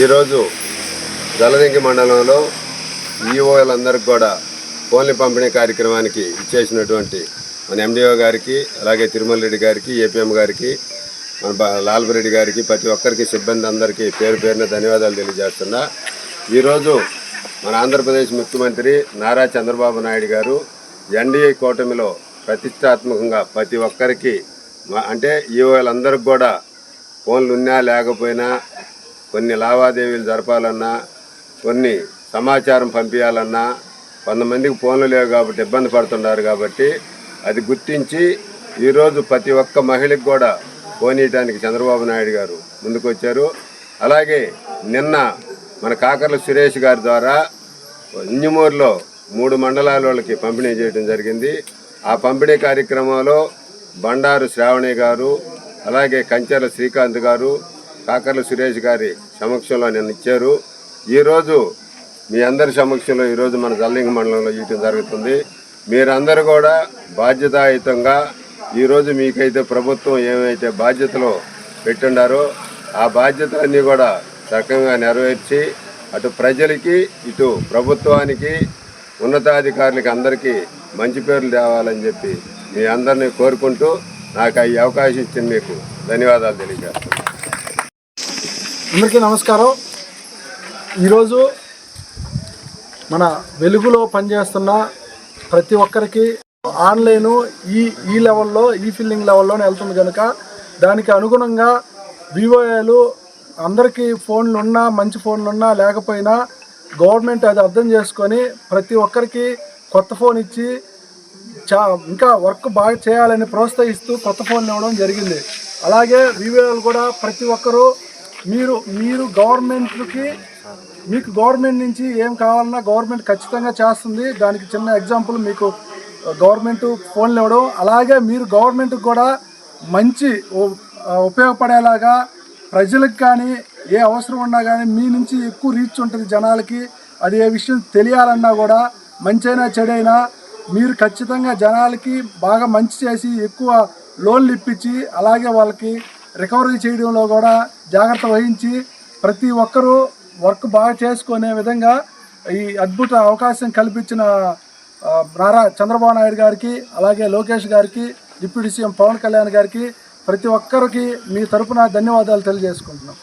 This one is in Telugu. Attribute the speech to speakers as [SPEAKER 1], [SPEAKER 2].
[SPEAKER 1] ఈరోజు జలదింకి మండలంలో ఈఓలందరికీ కూడా ఫోన్ల పంపిణీ కార్యక్రమానికి ఇచ్చేసినటువంటి మన ఎండిఓ గారికి, అలాగే తిరుమల రెడ్డి గారికి, ఏపీఎం గారికి, మన లాల్బరెడ్డి గారికి, ప్రతి ఒక్కరికి సిబ్బంది అందరికీ పేరు పేరున ధన్యవాదాలు తెలియజేస్తున్నా. ఈరోజు మన ఆంధ్రప్రదేశ్ ముఖ్యమంత్రి నారా చంద్రబాబు నాయుడు గారు ఎన్డీఏ కూటమిలో ప్రతిష్టాత్మకంగా ప్రతి ఒక్కరికి అంటే ఈఓలందరికీ కూడా ఫోన్లు ఉన్నా లేకపోయినా కొన్ని లావాదేవీలు జరపాలన్నా, కొన్ని సమాచారం పంపించాలన్నా కొంతమందికి ఫోన్లు లేవు కాబట్టి ఇబ్బంది పడుతున్నారు. కాబట్టి అది గుర్తించి ఈరోజు ప్రతి ఒక్క మహిళకు కూడా ఫోన్ ఇవ్వడానికి చంద్రబాబు నాయుడు గారు ముందుకు వచ్చారు. అలాగే నిన్న మన కాకర్ల సురేష్ గారి ద్వారా ఇంజమూరులో 3 మండలాల వాళ్ళకి పంపిణీ చేయడం జరిగింది. ఆ పంపిణీ కార్యక్రమంలో బండారు శ్రావణి గారు, అలాగే కంచెల శ్రీకాంత్ గారు, కాకర్ల సురేష్ గారి సమక్షంలో నిన్న ఇచ్చారు. ఈరోజు మీ అందరి సమక్షంలో ఈరోజు మన జలదింకి మండలంలో ఇవ్వడం జరుగుతుంది. మీరందరూ కూడా బాధ్యతాయుతంగా ఈరోజు మీకైతే ప్రభుత్వం ఏమైతే బాధ్యతలు పెట్టుండారో ఆ బాధ్యతలన్నీ కూడా చక్కగా నెరవేర్చి అటు ప్రజలకి, ఇటు ప్రభుత్వానికి, ఉన్నతాధికారులకి అందరికీ మంచి పేర్లు తేవాలని చెప్పి మీ అందరినీ కోరుకుంటూ నాకు ఈ అవకాశం ఇచ్చిన మీకు ధన్యవాదాలు తెలియజేస్తాను.
[SPEAKER 2] అందరికీ నమస్కారం. ఈరోజు మన వెలుగులో పనిచేస్తున్న ప్రతి ఒక్కరికి ఆన్లైను ఈ లెవెల్లో, ఈ ఫిల్లింగ్ లెవెల్లోనే వెళ్తుంది కనుక దానికి అనుగుణంగా వివోఏలు అందరికీ ఫోన్లు ఉన్నా, మంచి ఫోన్లు ఉన్నా లేకపోయినా గవర్నమెంట్ అది అర్థం చేసుకొని ప్రతి ఒక్కరికి కొత్త ఫోన్ ఇచ్చి ఇంకా వర్క్ బాగా చేయాలని ప్రోత్సహిస్తూ కొత్త ఫోన్లు ఇవ్వడం జరిగింది. అలాగే వివోఏలు కూడా ప్రతి ఒక్కరూ మీరు గవర్నమెంట్కి, మీకు గవర్నమెంట్ నుంచి ఏం కావాలన్నా గవర్నమెంట్ ఖచ్చితంగా చేస్తుంది. దానికి చిన్న ఎగ్జాంపుల్ మీకు గవర్నమెంట్ ఫోన్లు ఇవ్వడం. అలాగే మీరు గవర్నమెంట్కి కూడా మంచి ఉపయోగపడేలాగా ప్రజలకు కానీ ఏ అవసరం ఉన్నా కానీ మీ నుంచి ఎక్కువ రీచ్ ఉంటుంది జనాలకి. అది ఏ విషయం తెలియాలన్నా కూడా మంచైనా చెడైనా మీరు ఖచ్చితంగా జనాలకి బాగా మంచి చేసి ఎక్కువ లోన్లు ఇప్పించి అలాగే వాళ్ళకి రికవరీ చేయడంలో కూడా జాగ్రత్త వహించి ప్రతి ఒక్కరూ వర్క్ బాగా చేసుకునే విధంగా ఈ అద్భుత అవకాశం కల్పించిన నారా చంద్రబాబు నాయుడు గారికి, అలాగే లోకేష్ గారికి, డిప్యూటీ సీఎం పవన్ కళ్యాణ్ గారికి ప్రతి ఒక్కరికి మీ తరపున ధన్యవాదాలు తెలియజేసుకుంటున్నాం.